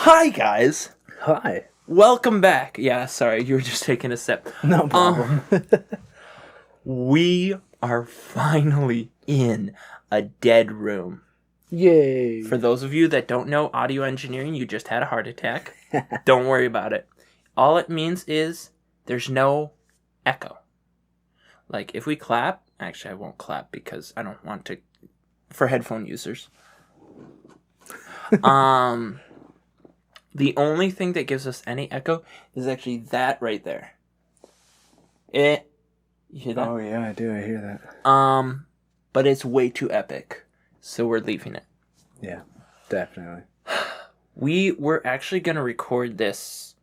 Hi, guys. Hi. Welcome back. Yeah, sorry, you were just taking a sip. No problem. We are finally in a dead room. Yay. For those of you that don't know audio engineering, you just had a heart attack. Don't worry about it. All it means is there's no echo. Like, if we clap... Actually, I won't clap because I don't want to... For headphone users. The only thing that gives us any echo is actually that right there. You hear that? Oh yeah, I do. I hear that. But it's way too epic, so we're leaving it. Yeah, definitely. We were actually gonna record this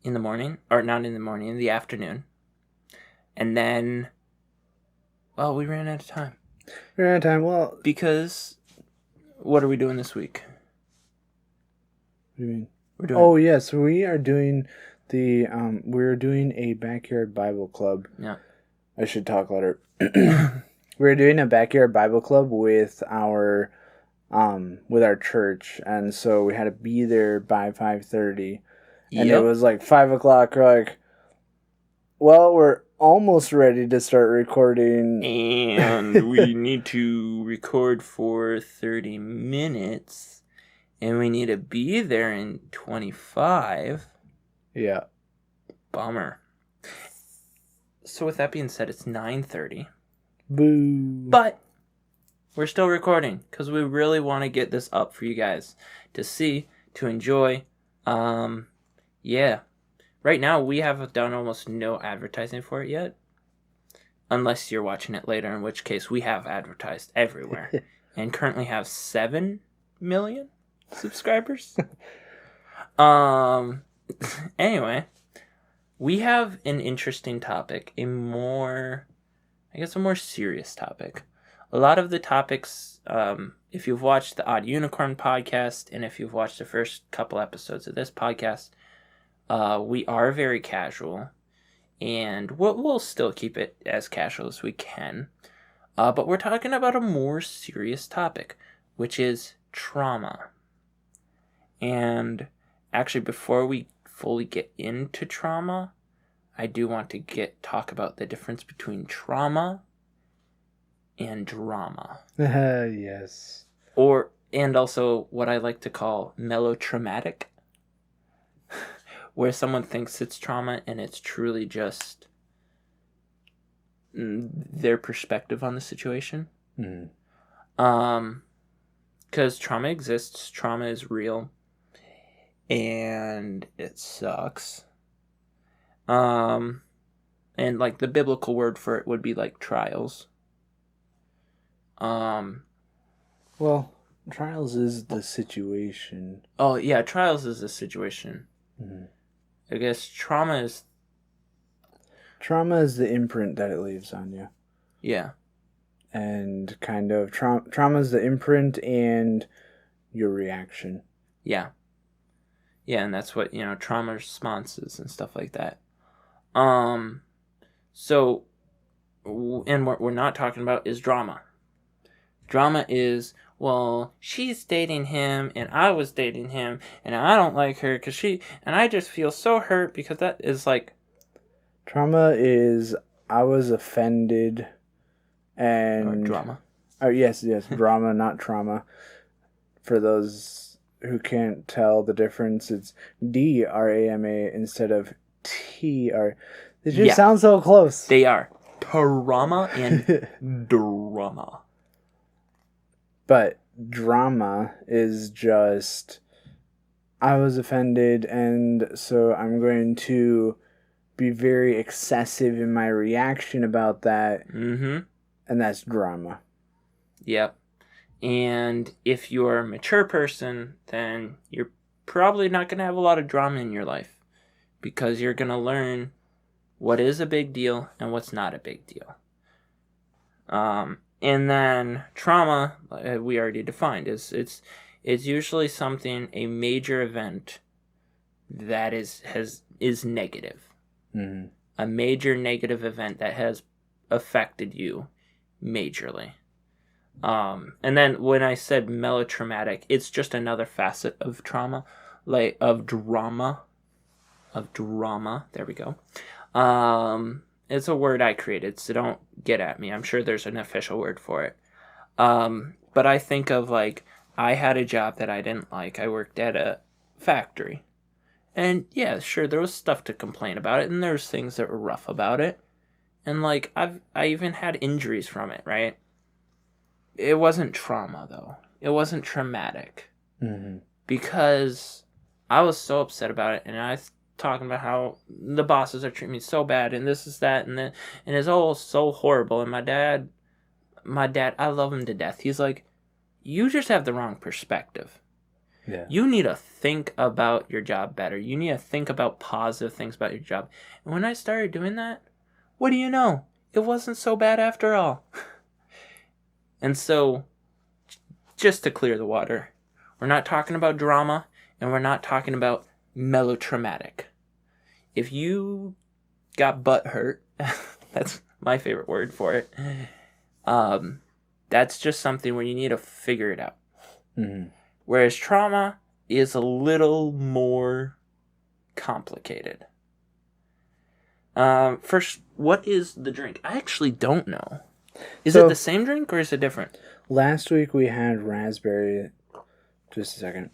in the morning, or not in the morning, in the afternoon, and then, well, we ran out of time. We ran out of time. Well, because what are we doing this week? What do you mean? We're doing. Oh yes, we are doing the we're doing a backyard Bible club. Yeah. I should talk louder. We're doing a backyard Bible club with our church, and so we had to be there by 5:30. And it was like 5 o'clock. We're like, well, we're almost ready to start recording, and we need to record for 30 minutes. And we need to be there in 25. Yeah. Bummer. So with that being said, it's 9:30. Boo. But we're still recording because we really want to get this up for you guys to see, to enjoy. Yeah. Right now, we have done almost no advertising for it yet. Unless you're watching it later, in which case we have advertised everywhere. And currently have 7 million subscribers. Anyway, we have an interesting topic, a more serious topic. A lot of the topics, if you've watched the Odd Unicorn podcast, and if you've watched the first couple episodes of this podcast, we are very casual, and we'll still keep it as casual as we can. But we're talking about a more serious topic, which is trauma. And actually, before we fully get into trauma, I do want to talk about the difference between trauma and drama. Yes. And also what I like to call melodramatic, where someone thinks it's trauma and it's truly just their perspective on the situation. Mm-hmm. Because trauma exists, trauma is real, and it sucks. And like the biblical word for it would be like trials. Well, trials is the situation. Oh yeah, trials is the situation. Mm-hmm. I guess trauma is the imprint that it leaves on you. Yeah. And kind of trauma is the imprint and your reaction. Yeah. Yeah, and that's what, trauma responses and stuff like that. So, and what we're not talking about is drama. Drama is, well, she's dating him, and I was dating him, and I don't like her, and I just feel so hurt, because that is like... Trauma is, I was offended, and... drama. Oh, yes, drama, not trauma. For those who can't tell the difference, it's D-R-A-M-A instead of T-R... They just sound so close. They are. Trauma and drama. But drama is just, I was offended, and so I'm going to be very excessive in my reaction about that. Mm-hmm. And that's drama. Yep. And if you're a mature person, then you're probably not going to have a lot of drama in your life, because you're going to learn what is a big deal and what's not a big deal. And then trauma, we already defined, is usually something, a major event that is negative. Mm-hmm. A major negative event that has affected you majorly. And then when I said melodramatic, it's just another facet of trauma. like of drama. There we go. It's a word I created, so don't get at me. I'm sure there's an official word for it. But I think of like, I had a job that I didn't like. I worked at a factory. And yeah, sure, there was stuff to complain about it, and there was things that were rough about it. And like, I even had injuries from it, right? It wasn't trauma, though. It wasn't traumatic. Mm-hmm. Because I was so upset about it, and I was talking about how the bosses are treating me so bad, and this is that, and then, and it's all so horrible. And my dad, I love him to death. He's like, you just have the wrong perspective. Yeah. You need to think about your job better. You need to think about positive things about your job. And when I started doing that, what do you know? It wasn't so bad after all. And so, just to clear the water, we're not talking about drama, and we're not talking about melodramatic. If you got butt hurt, that's my favorite word for it, that's just something where you need to figure it out. Mm-hmm. Whereas trauma is a little more complicated. First, what is the drink? I actually don't know. Is it the same drink or is it different? Last week we had raspberry. Just a second.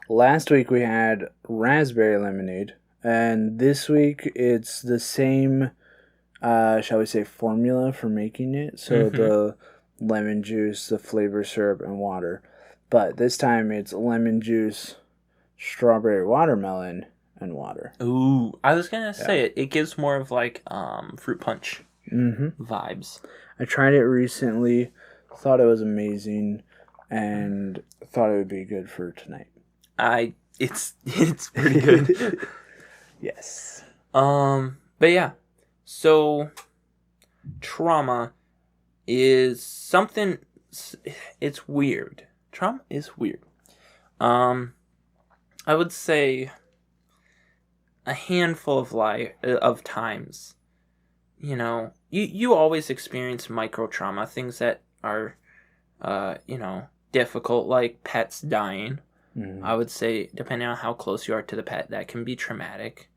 Last week we had raspberry lemonade, and this week it's the same, shall we say, formula for making it. So the lemon juice, the flavor syrup, and water. But this time it's lemon juice, strawberry watermelon, and water. Ooh, I was gonna say it gives more of like fruit punch vibes. I tried it recently, thought it was amazing, and thought it would be good for tonight. It's pretty good. Yes. But yeah. So trauma is something, it's weird. Trauma is weird. I would say a handful of times, you know, you always experience micro trauma, things that are, difficult, like pets dying. Mm-hmm. I would say, depending on how close you are to the pet, that can be traumatic.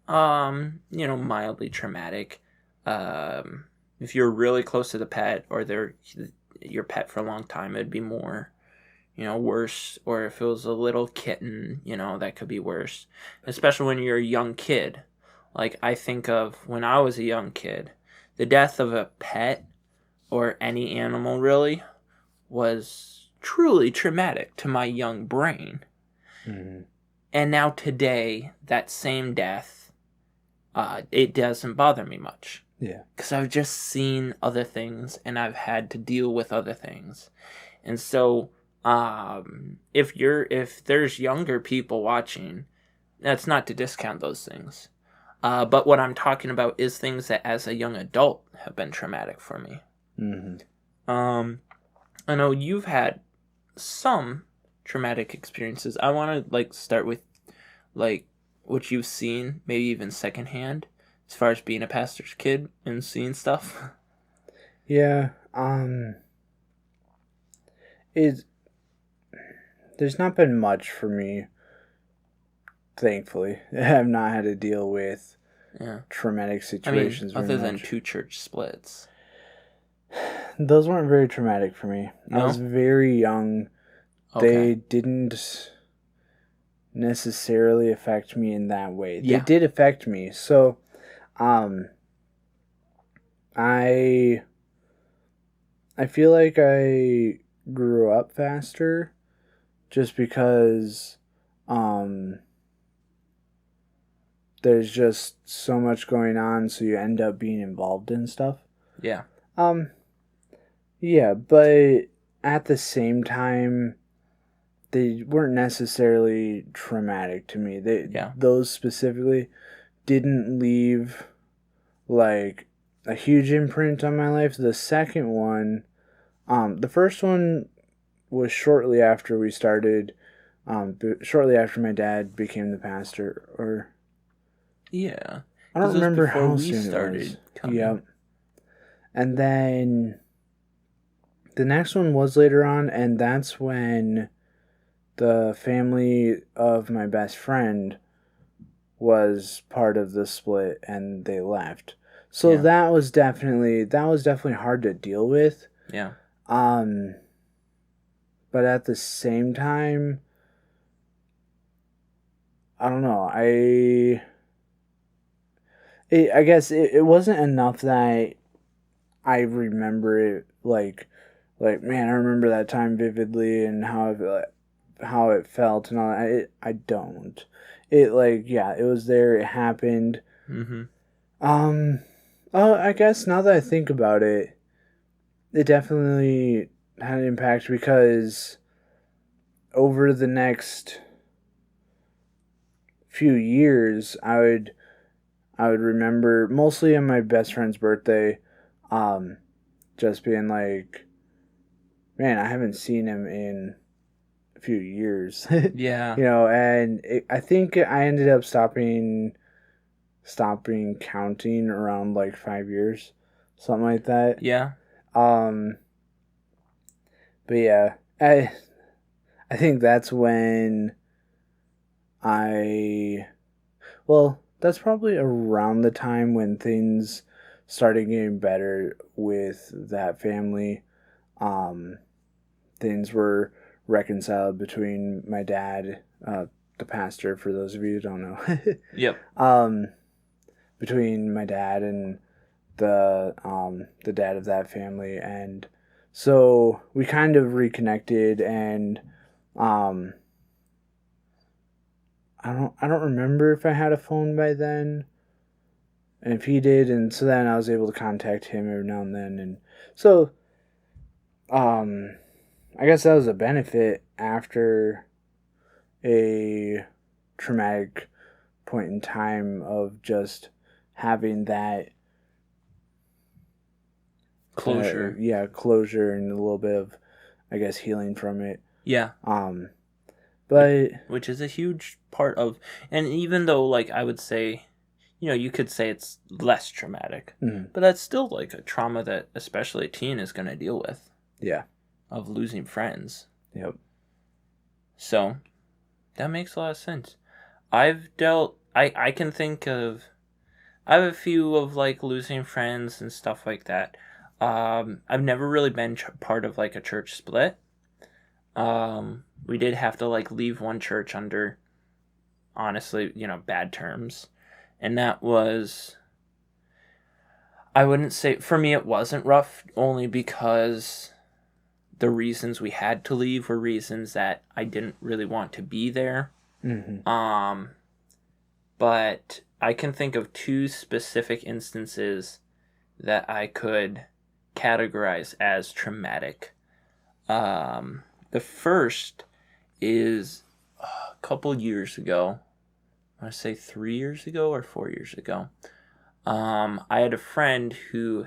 Mildly traumatic. If you're really close to the pet or they're your pet for a long time, it'd be more, worse. Or if it was a little kitten, that could be worse. Especially when you're a young kid. Like, I think of when I was a young kid, the death of a pet or any animal really was truly traumatic to my young brain. Mm-hmm. And now today, that same death, it doesn't bother me much. Yeah. Because I've just seen other things and I've had to deal with other things. And so, if there's younger people watching, that's not to discount those things. But what I'm talking about is things that as a young adult have been traumatic for me. Mm-hmm. I know you've had some traumatic experiences. I want to start with what you've seen, maybe even secondhand, as far as being a pastor's kid and seeing stuff. Yeah. There's not been much for me. Thankfully, I have not had to deal with traumatic situations. Other than 2 church splits. Those weren't very traumatic for me. No? I was very young. Okay. They didn't necessarily affect me in that way. Yeah. They did affect me. So, I feel like I grew up faster just because there's just so much going on, so you end up being involved in stuff. Yeah. Yeah, but at the same time, they weren't necessarily traumatic to me. Those specifically didn't leave like a huge imprint on my life. The second one, the first one was shortly after we started, shortly after my dad became the pastor, or yeah, I don't remember how we soon started it was. coming. Yep. And then the next one was later on, and that's when the family of my best friend was part of the split and they left. So Yeah. that was definitely hard to deal with. Yeah. But at the same time, I don't know. I guess it wasn't enough that I remember it like man, I remember that time vividly and how it felt and all that. I don't. It like yeah, it was there. It happened. Mm-hmm. Oh, I guess now that I think about it, it definitely had an impact because over the next few years, I would remember mostly on my best friend's birthday, um, just being like, man, I haven't seen him in a few years, Yeah. and I think I ended up stopping counting around like 5 years, something like that. Yeah. Um, but yeah, I think that's when I well, that's probably around the time when things started getting better with that family. Um, Things were reconciled between my dad, the pastor, for those of you who don't know. Yep. Between my dad and the dad of that family, and so we kind of reconnected, and um, I don't remember if I had a phone by then, and if he did, and so then I was able to contact him every now and then, and so um, I guess that was a benefit after a traumatic point in time of just having that Closure. closure and a little bit of, I guess, healing from it. Yeah. But Which is a huge part of, and even though, like, I would say, you could say it's less traumatic, but that's still like a trauma that especially a teen is going to deal with. Yeah. Of losing friends. Yep. So that makes a lot of sense. I can think of, I have a few of like losing friends and stuff like that. I've never really been part of like a church split. We did have to like leave one church under, honestly, bad terms. And that was, I wouldn't say, for me it wasn't rough, only because the reasons we had to leave were reasons that I didn't really want to be there. Mm-hmm. But I can think of two specific instances that I could categorize as traumatic. The first is a couple years ago. I want to say 3 years ago or 4 years ago. I had a friend who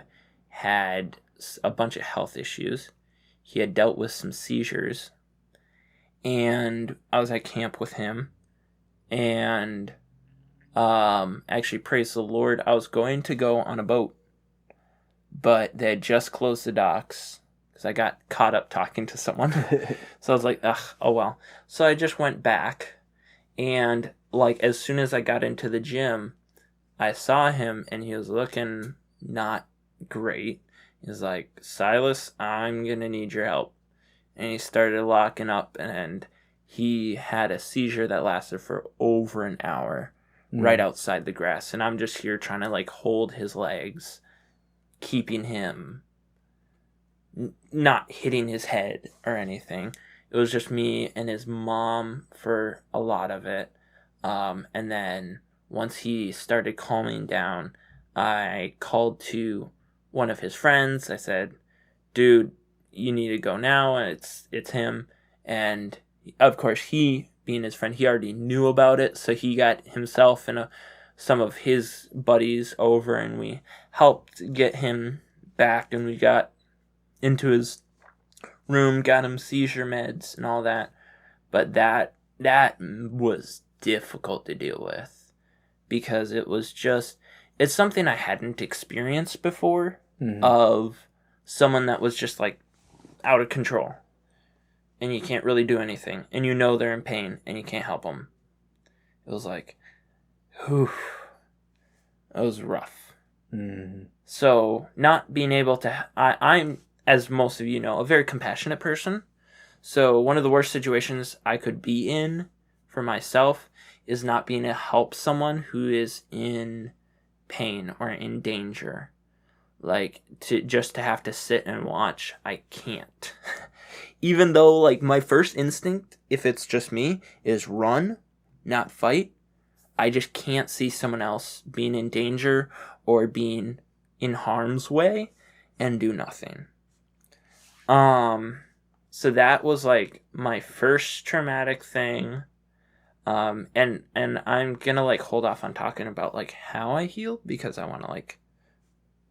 had a bunch of health issues. He had dealt with some seizures. And I was at camp with him. And actually, praise the Lord, I was going to go on a boat. But they had just closed the docks. Because I got caught up talking to someone. So I was like, ugh, oh well. So I just went back. And like as soon as I got into the gym, I saw him and he was looking not great. He was like, Silas, I'm going to need your help. And he started locking up and he had a seizure that lasted for over an hour right outside the grass. And I'm just here trying to like hold his legs, keeping him not hitting his head or anything. It was just me and his mom for a lot of it. And then once he started calming down, I called to one of his friends. I said, dude, you need to go now. It's him. And of course, he, being his friend, he already knew about it. So he got himself and some of his buddies over and we helped get him back. And we got into his room, got him seizure meds and all that. But that was difficult to deal with because it's something I hadn't experienced before of someone that was just like out of control. and you can't really do anything, and you know they're in pain, and you can't help them. It was like, whew, it was rough. Mm-hmm. So not being able to, I'm, as most of you know, a very compassionate person. So one of the worst situations I could be in for myself is not being able to help someone who is in pain or in danger. Like, to have to sit and watch, I can't. Even though, like, my first instinct, if it's just me, is run, not fight. I just can't see someone else being in danger or being in harm's way and do nothing. So that was like my first traumatic thing. And I'm gonna like hold off on talking about like how I healed because I want to like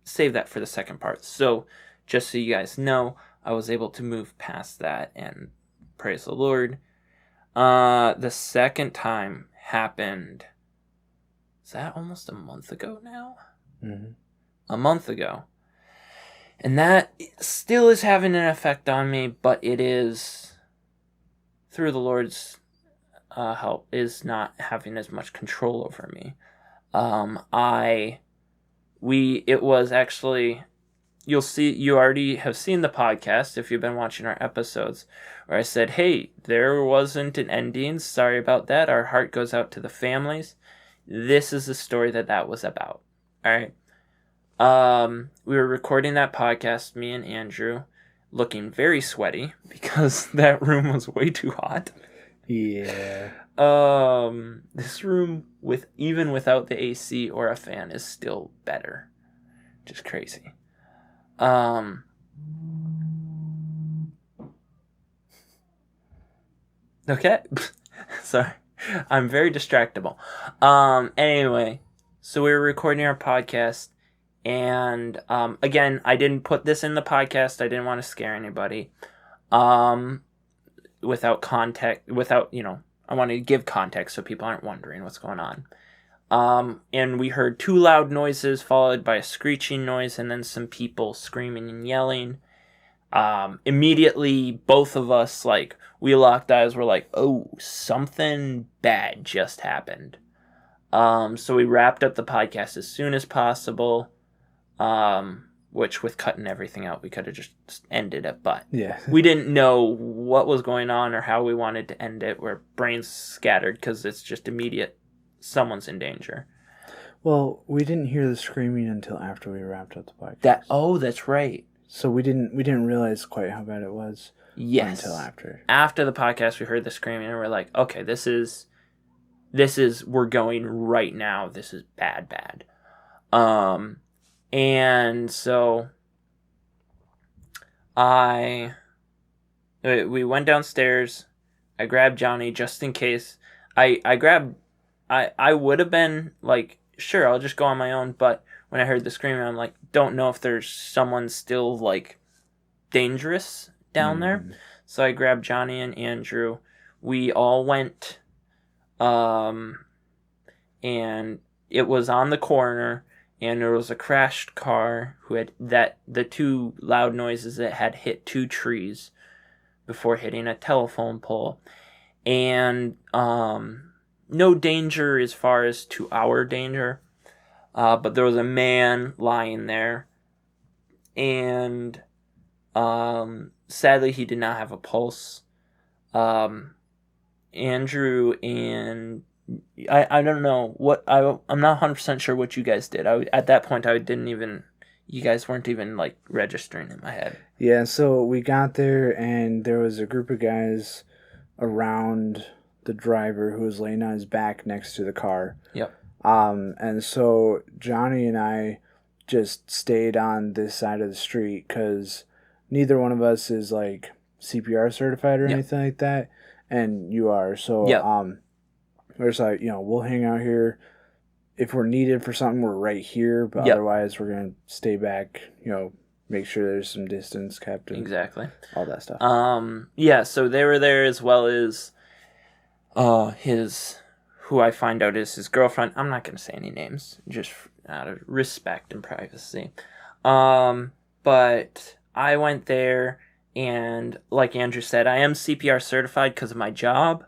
save that for the second part. So just so you guys know, I was able to move past that and praise the Lord. The second time happened. Is that almost a month ago now? Mm-hmm. A month ago. And that still is having an effect on me, but it is, through the Lord's help, is not having as much control over me. It was actually, you already have seen the podcast if you've been watching our episodes, where I said, hey, there wasn't an ending. Sorry about that. Our heart goes out to the families. This is the story that was about. All right. We were recording that podcast, me and Andrew, looking very sweaty because that room was way too hot. Yeah. This room even without the AC or a fan is still better. Just crazy. Okay. Sorry. I'm very distractible. Anyway, so we were recording our podcast. And again, I didn't put this in the podcast. I didn't want to scare anybody. Without context, I wanted to give context so people aren't wondering what's going on. And we heard two loud noises followed by a screeching noise and then some people screaming and yelling. Immediately, both of us, like, we locked eyes. We're like, oh, something bad just happened. So we wrapped up the podcast as soon as possible. Which with cutting everything out, we could have just ended it, but yeah, we didn't know what was going on or how we wanted to end it. We're brains scattered because it's just immediate. Someone's in danger. Well, we didn't hear the screaming until after we wrapped up the podcast. That's right. So we didn't realize quite how bad it was. Yes. Until after. After the podcast, we heard the screaming and we're like, okay, this is we're going right now. This is bad. And so we went downstairs. I grabbed Johnny just in case. I would have been like, sure, I'll just go on my own. But when I heard the screaming, I'm like, don't know if there's someone still like dangerous down there. So I grabbed Johnny and Andrew. We all went, and it was on the corner. And there was a crashed car the two loud noises that had hit two trees before hitting a telephone pole. And no danger as far as to our danger. But there was a man lying there. And sadly, he did not have a pulse. Andrew and I don't know what I'm not 100% sure what you guys did. At that point you guys weren't even like registering in my head. Yeah, so we got there and there was a group of guys around the driver who was laying on his back next to the car. Yep. And so Johnny and I just stayed on this side of the street because neither one of us is like CPR certified or anything like that, and you are. So we're just like, we'll hang out here. If we're needed for something, we're right here. But otherwise, we're going to stay back, make sure there's some distance kept. And exactly. All that stuff. So they were there as well as who I find out is his girlfriend. I'm not going to say any names, just out of respect and privacy. But I went there And like Andrew said, I am CPR certified because of my job.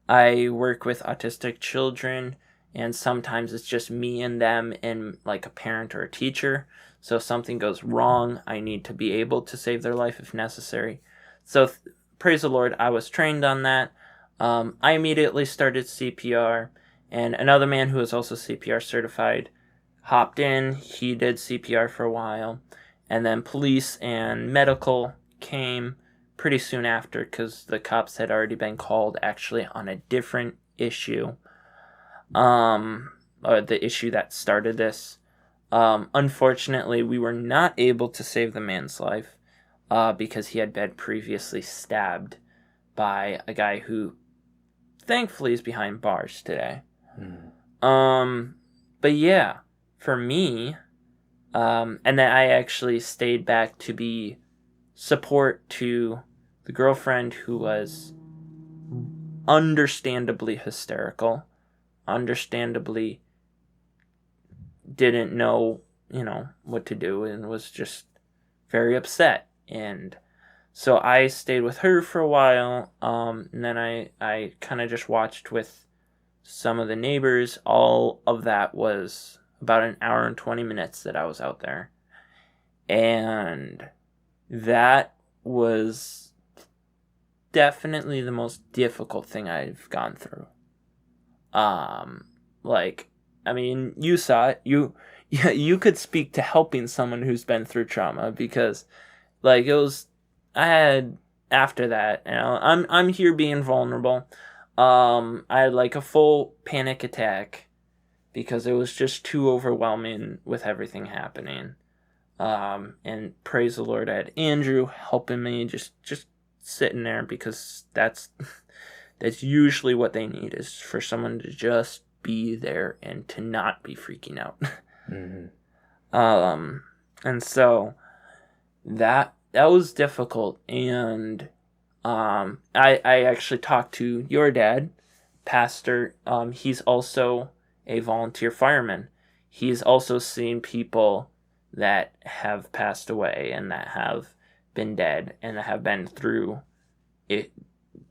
I work with autistic children, and sometimes it's just me and them and like a parent or a teacher. So if something goes wrong, I need to be able to save their life if necessary. So praise the Lord, I was trained on that. I immediately started CPR, and another man who was also CPR certified hopped in. He did CPR for a while, and then police and medical came pretty soon after because the cops had already been called actually on a different issue, or the issue that started this. Unfortunately, we were not able to save the man's life because he had been previously stabbed by a guy who thankfully is behind bars today. But yeah, for me, and then I actually stayed back to be support to the girlfriend who was understandably hysterical, understandably didn't know, what to do and was just very upset. And so I stayed with her for a while, and then I kind of just watched with some of the neighbors. All of that was about an hour and 20 minutes that I was out there. And that was definitely the most difficult thing I've gone through. You saw it. You could speak to helping someone who's been through trauma because, it was. I had after that. I'm here being vulnerable. I had a full panic attack because it was just too overwhelming with everything happening. And praise the Lord, I had Andrew helping me, just sitting there because that's usually what they need is for someone to just be there and to not be freaking out. And so that was difficult, and I actually talked to your dad, Pastor. He's also a volunteer fireman. He's also seen people that have passed away and that have been dead and that have been through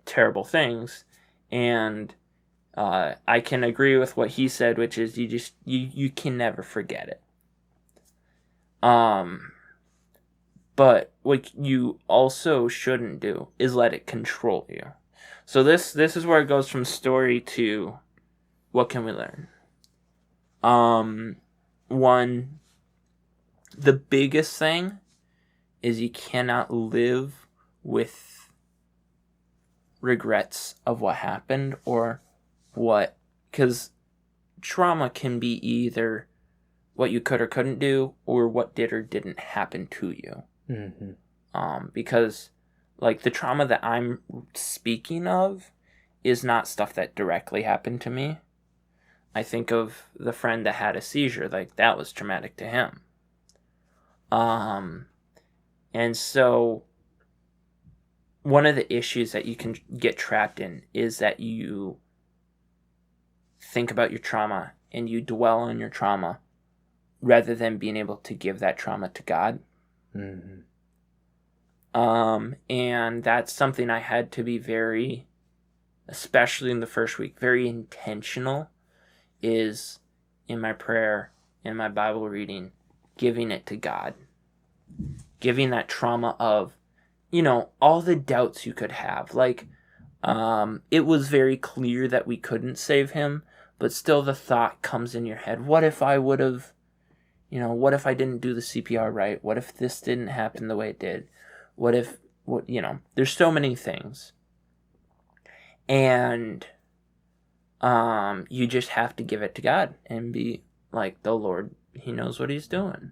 terrible things. And I can agree with what he said, which is you can never forget it. But what you also shouldn't do is let it control you. So this is where it goes from story to what can we learn? One, the biggest thing is you cannot live with regrets of what happened or what, because trauma can be either what you could or couldn't do or what did or didn't happen to you. Because the trauma that I'm speaking of is not stuff that directly happened to me. I think of the friend that had a seizure, that was traumatic to him. And so one of the issues that you can get trapped in is that you think about your trauma and you dwell on your trauma rather than being able to give that trauma to God. And that's something I had to be very, especially in the first week, very intentional is in my prayer, in my Bible reading, giving it to God. Giving that trauma of, all the doubts you could have. It was very clear that we couldn't save him, but still the thought comes in your head, what if I would have, what if I didn't do the CPR right? What if this didn't happen the way it did? What if, there's so many things. And you just have to give it to God and be like, the Lord, he knows what he's doing.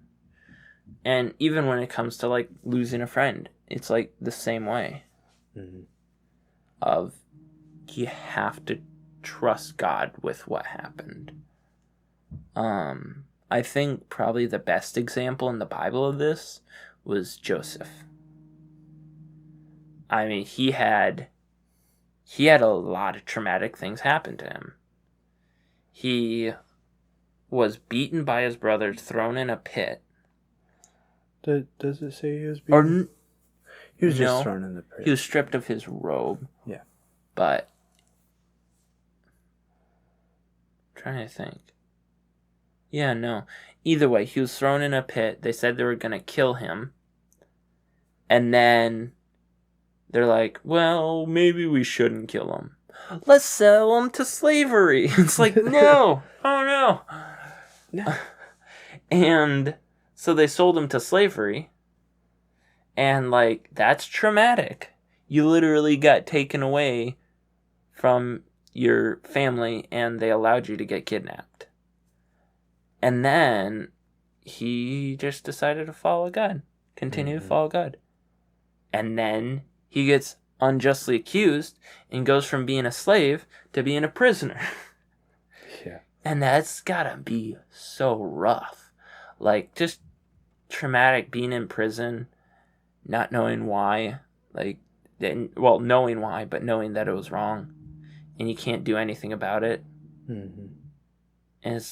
And even when it comes to losing a friend, it's the same way. Of you have to trust God with what happened. I think probably the best example in the Bible of this was Joseph. I mean, he had a lot of traumatic things happen to him. He was beaten by his brothers, thrown in a pit. Does it say he was beaten? He was just No, thrown in the pit. he was stripped of his robe. Yeah. But I'm trying to think. Yeah, no. Either way, he was thrown in a pit. They said they were going to kill him. And then they're like, well, maybe we shouldn't kill him. Let's sell him to slavery. It's like, no. Oh, no. No. And so they sold him to slavery. And, like, that's traumatic. You literally got taken away from your family and they allowed you to get kidnapped. And then he just decided to follow God. Continue to follow God. And then he gets unjustly accused and goes from being a slave to being a prisoner. Yeah. And that's gotta be so rough. Like, just traumatic being in prison, not knowing why. Like, knowing why, but knowing that it was wrong. And you can't do anything about it. Mm-hmm. And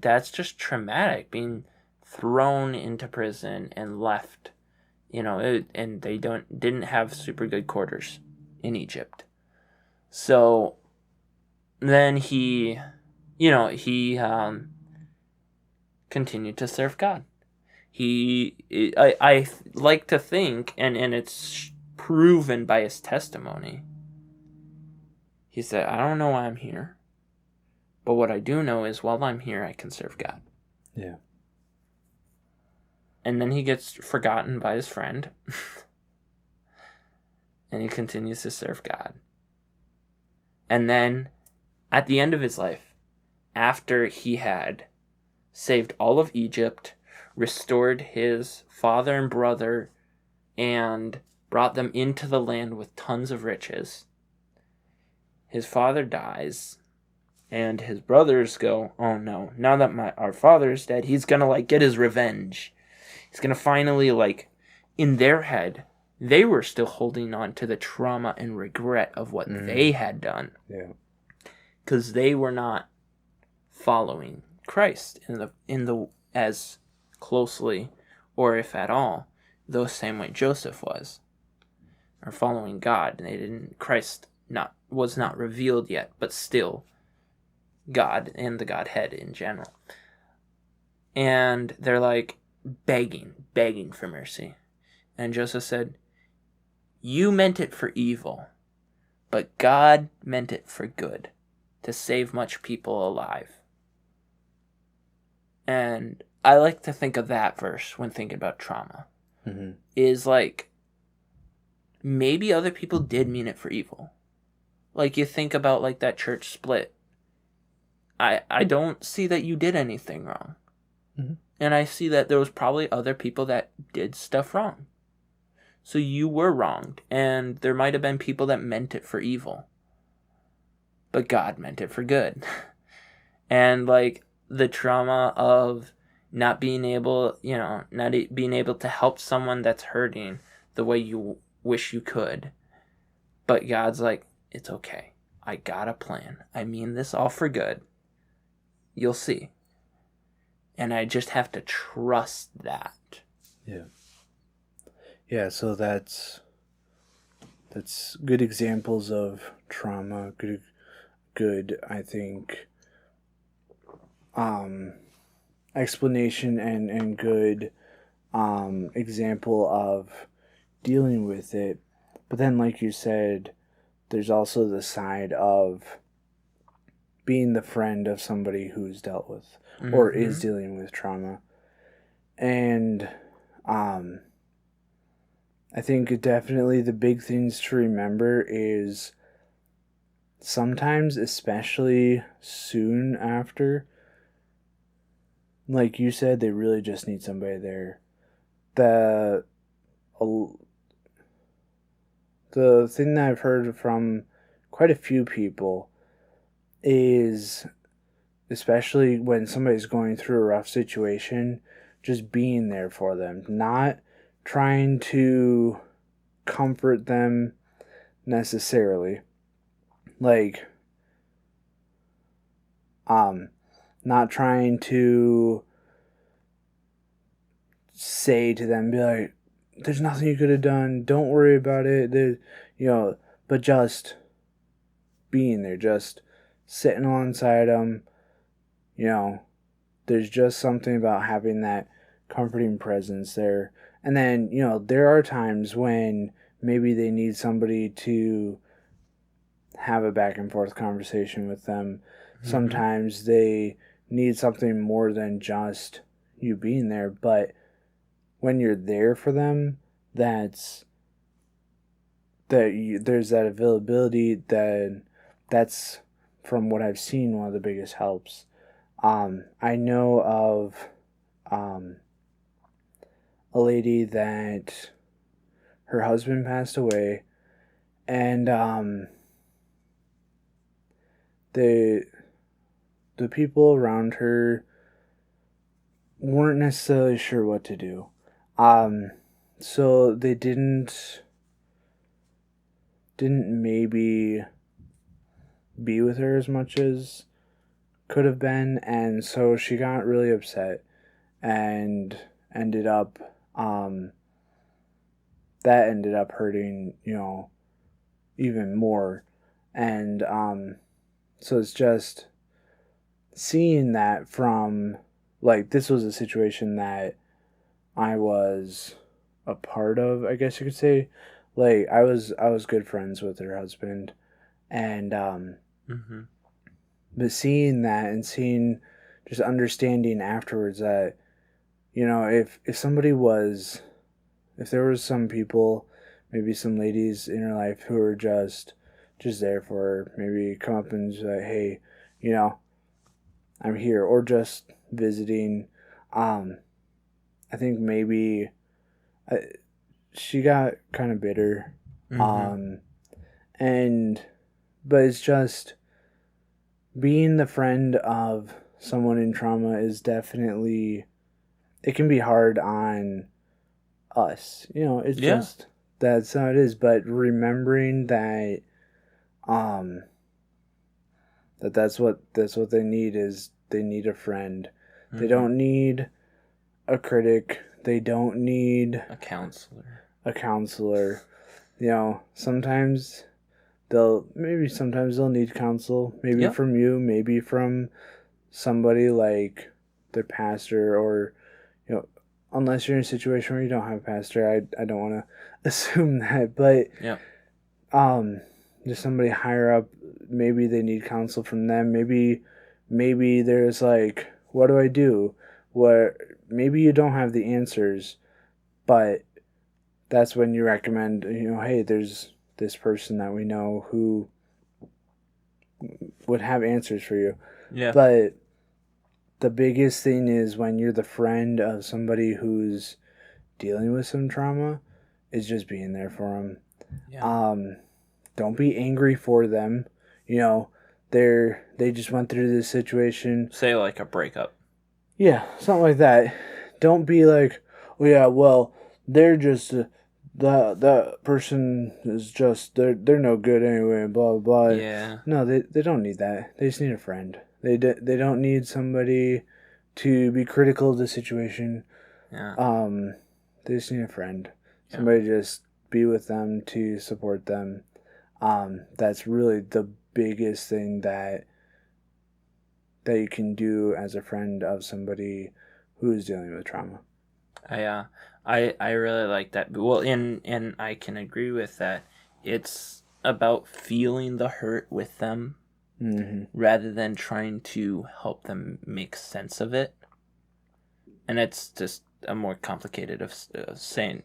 that's just traumatic, being thrown into prison and left. And they didn't have super good quarters in Egypt. So then he continued to serve God. I like to think, and it's proven by his testimony. He said, I don't know why I'm here, but what I do know is while I'm here, I can serve God. Yeah. And then he gets forgotten by his friend. And he continues to serve God. And then, at the end of his life, after he had saved all of Egypt, restored his father and brother, and brought them into the land with tons of riches, his father dies. And his brothers go, oh no, now that our father is dead, he's gonna get his revenge. He's gonna finally, in their head, they were still holding on to the trauma and regret of what they had done. Yeah. Because they were not following Christ in the as closely, or if at all, the same way Joseph was. Or following God. And Christ was not revealed yet, but still God and the Godhead in general. And they're begging for mercy. And Joseph said, you meant it for evil, but God meant it for good, to save much people alive. And I like to think of that verse when thinking about trauma. Mm-hmm. Is maybe other people did mean it for evil. You think about that church split. I don't see that you did anything wrong. Mm-hmm. And I see that there was probably other people that did stuff wrong. So you were wronged. And there might have been people that meant it for evil. But God meant it for good. And the trauma of not being able to help someone that's hurting the way you wish you could. But God's it's okay. I got a plan. I mean this all for good. You'll see. And I just have to trust that. Yeah. Yeah, so that's good examples of trauma, good I think explanation and good example of dealing with it. But then like you said, there's also the side of being the friend of somebody who's dealt with or is dealing with trauma. And I think definitely the big things to remember is sometimes, especially soon after, like you said, they really just need somebody there. The thing that I've heard from quite a few people is, especially when somebody's going through a rough situation, just being there for them, not trying to comfort them necessarily, not trying to say to them, be like, there's nothing you could have done. Don't worry about it. But just being there, just sitting alongside them, you know, there's just something about having that comforting presence there. And then, there are times when maybe they need somebody to have a back and forth conversation with them. Mm-hmm. Sometimes they need something more than just you being there, but when you're there for them, there's that availability that's from what I've seen one of the biggest helps. I know of a lady that her husband passed away, and the people around her weren't necessarily sure what to do. So they didn't maybe be with her as much as could have been, and so she got really upset and ended up that ended up hurting, even more. And so it's just seeing that from, like, this was a situation that I was a part of, I guess you could say. Like, I was good friends with her husband, and Mm-hmm. but seeing that and seeing, just understanding afterwards that, if there was some people, maybe some ladies in her life who were just there for her, maybe come up and say, hey, I'm here, or just visiting. I think maybe she got kind of bitter. Mm-hmm. But it's just being the friend of someone in trauma is definitely, it can be hard on us. It's just, that's how it is. But remembering that, that's what they need, is they need a friend. Mm-hmm. They don't need a critic. They don't need a counselor. Sometimes they'll need counsel, maybe from you, maybe from somebody like their pastor, or unless you're in a situation where you don't have a pastor. I don't want to assume that, but just somebody higher up, maybe they need counsel from them. Maybe there's like, what do I do? Maybe you don't have the answers, but that's when you recommend, hey, there's this person that we know who would have answers for you. Yeah. But the biggest thing is, when you're the friend of somebody who's dealing with some trauma, is just being there for them. Yeah. Don't be angry for them. They just went through this situation. Say like a breakup. Yeah, something like that. Don't be like, oh yeah, well, they're just the person is just, they're no good anyway, blah blah blah. Yeah. No, they don't need that. They just need a friend. They don't need somebody to be critical of the situation. Yeah. They just need a friend. Yeah. Somebody just be with them to support them. That's really the biggest thing that you can do as a friend of somebody who's dealing with trauma. I really like that. Well, and I can agree with that. It's about feeling the hurt with them, mm-hmm. rather than trying to help them make sense of it. And it's just a more complicated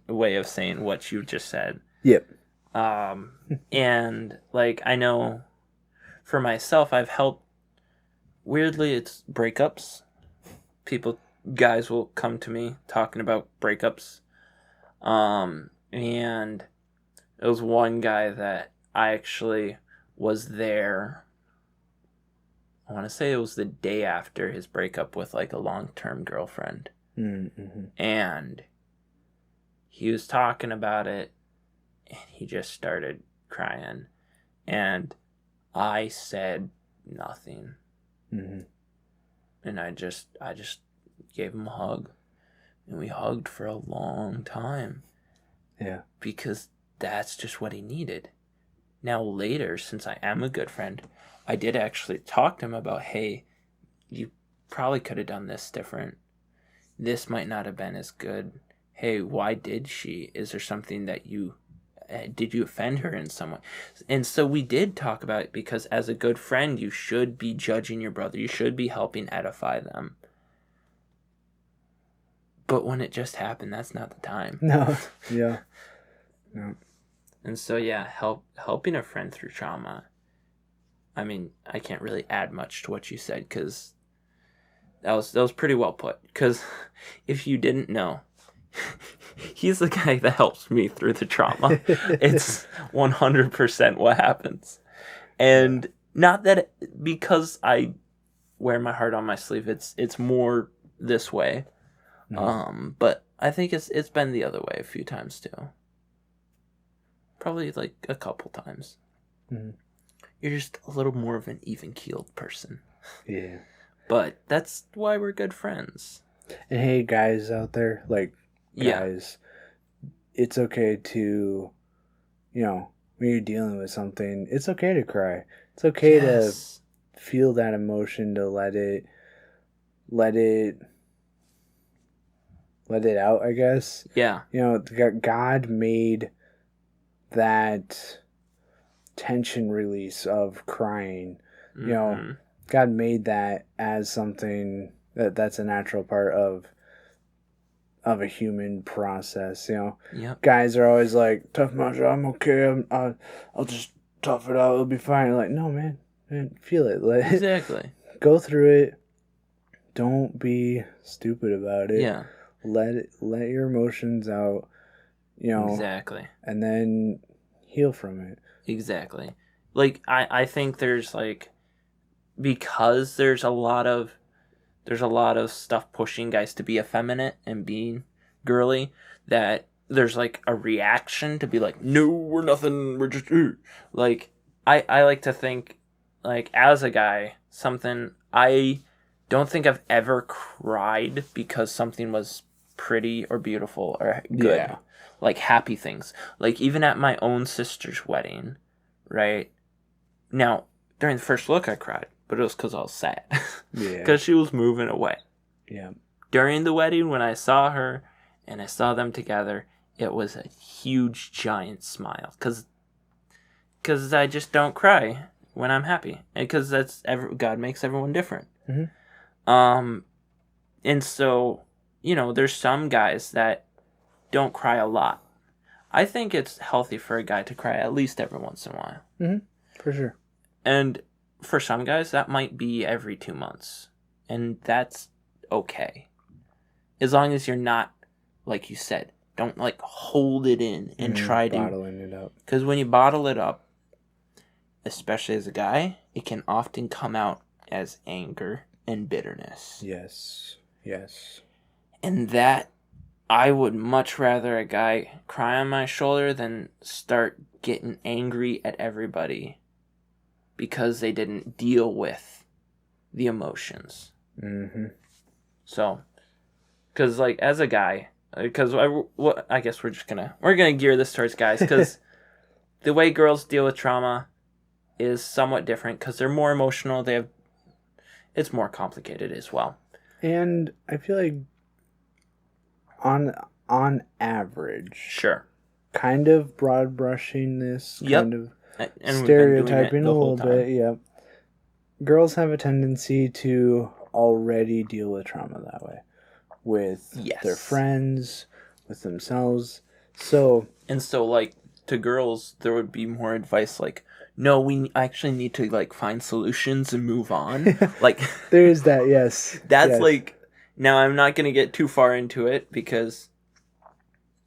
way of saying what you just said. Yep. And like, I know for myself, I've helped. Weirdly, it's breakups. Guys will come to me talking about breakups. And it was one guy that I actually was there. I want to say it was the day after his breakup with like a long-term girlfriend. Mm-hmm. And he was talking about it, and he just started crying. And I said nothing. Mm-hmm. And I just gave him a hug, and we hugged for a long time. Yeah. Because that's just what he needed. Now later, since I am a good friend, I did actually talk to him about, hey, you probably could have done this different. This might not have been as good. Hey, why did she? Is there something that did you offend her in some way? And so we did talk about it, because as a good friend, you should be judging your brother. You should be helping edify them. But when it just happened, that's not the time. No. Yeah. No. And so, yeah, helping a friend through trauma. I mean, I can't really add much to what you said, because that was pretty well put. Because if you didn't know, he's the guy that helps me through the trauma. It's 100% what happens. And not that because I wear my heart on my sleeve, it's more this way. But I think it's been the other way a few times too. Probably like a couple times. Mm-hmm. You're just a little more of an even-keeled person. Yeah. But that's why we're good friends. And hey, guys out there, guys, it's okay to, when you're dealing with something, it's okay to cry. It's okay to feel that emotion, to let it out, I guess. Yeah. God made that tension release of crying. Mm-hmm. God made that as something that's a natural part of a human process. Yep. Guys are always like, tough much, I'm okay, I'll just tough it out, it'll be fine. Like, no, man, feel it. Exactly. Go through it. Don't be stupid about it. Yeah. Let your emotions out. Exactly. And then heal from it. Exactly. Like, I think there's because there's a lot of stuff pushing guys to be effeminate and being girly, that there's a reaction to be like, no, we're nothing, we're just I like to think, as a guy, something I don't think I've ever cried because something was pretty or beautiful or good. Yeah. Happy things. Even at my own sister's wedding, right? Now, during the first look I cried, but it was because I was sad. Yeah. Because she was moving away. Yeah. During the wedding, when I saw her and I saw them together, it was a huge, giant smile. Because I just don't cry when I'm happy. Because God makes everyone different. Mm-hmm. And so, there's some guys that don't cry a lot. I think it's healthy for a guy to cry at least every once in a while. Mm-hmm. For sure. And for some guys, that might be every 2 months. And that's okay. As long as you're not, like you said, don't hold it in and try to... bottling it up. Because when you bottle it up, especially as a guy, it can often come out as anger and bitterness. Yes. Yes. And that, I would much rather a guy cry on my shoulder than start getting angry at everybody because they didn't deal with the emotions. Mm-hmm. So, because as a guy, because I guess we're gonna gear this towards guys, because the way girls deal with trauma is somewhat different because they're more emotional. It's more complicated as well. And I feel like on average, sure, kind of broad brushing this, kind of and stereotyping a little bit. Yep. Girls have a tendency to already deal with trauma that way, with their friends, with themselves. So to girls, there would be more advice no, we actually need to find solutions and move on. There is that, yes. That's yes. Now I'm not gonna get too far into it because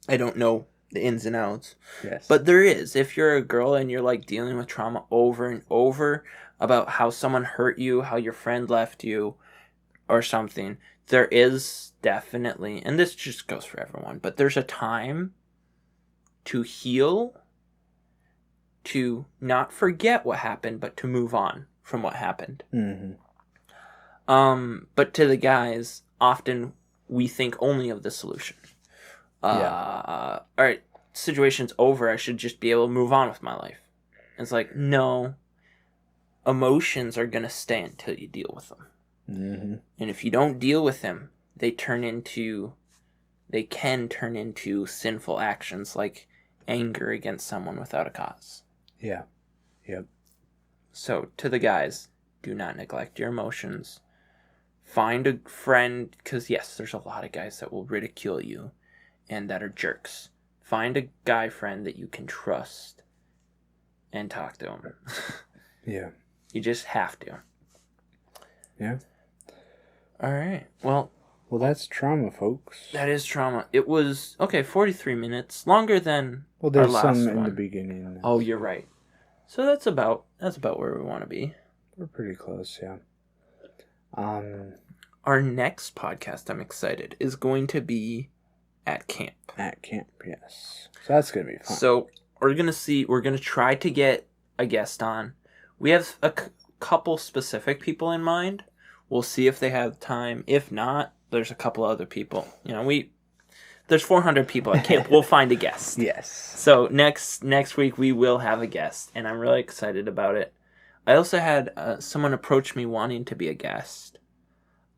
I don't know the ins and outs. Yes. But there is. If you're a girl and you're dealing with trauma over and over about how someone hurt you, how your friend left you, or something, there is definitely, and this just goes for everyone, but there's a time to heal, to not forget what happened, but to move on from what happened. Mm-hmm. But to the guys, often we think only of the solution. All right, situation's over. I should just be able to move on with my life. It's like, no, emotions are going to stay until you deal with them. Mm-hmm. And if you don't deal with them, they can turn into sinful actions like anger against someone without a cause. Yeah. Yep. So, to the guys, do not neglect your emotions. Find a friend, because yes, there's a lot of guys that will ridicule you and that are jerks. Find a guy friend that you can trust and talk to him. Yeah. You just have to. Yeah. All right. Well, that's trauma, folks. that is trauma. It was, 43 minutes. Longer than Well, there's our last some in one. the beginning. Oh, you're right. So that's about where we want to be. We're pretty close, yeah. Our next podcast, I'm excited, is going to be at camp. At camp, yes. So that's going to be fun. So we're going to try to get a guest on. We have a couple specific people in mind. We'll see if they have time. If not, there's a couple other people. There's 400 people at camp. We'll find a guest. Yes. So next week we will have a guest, and I'm really excited about it. I also had someone approach me wanting to be a guest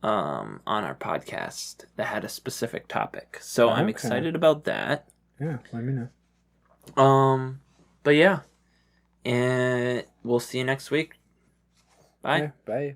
on our podcast that had a specific topic. So I'm excited about that. Yeah, let me know. But yeah, and we'll see you next week. Bye. Yeah, bye.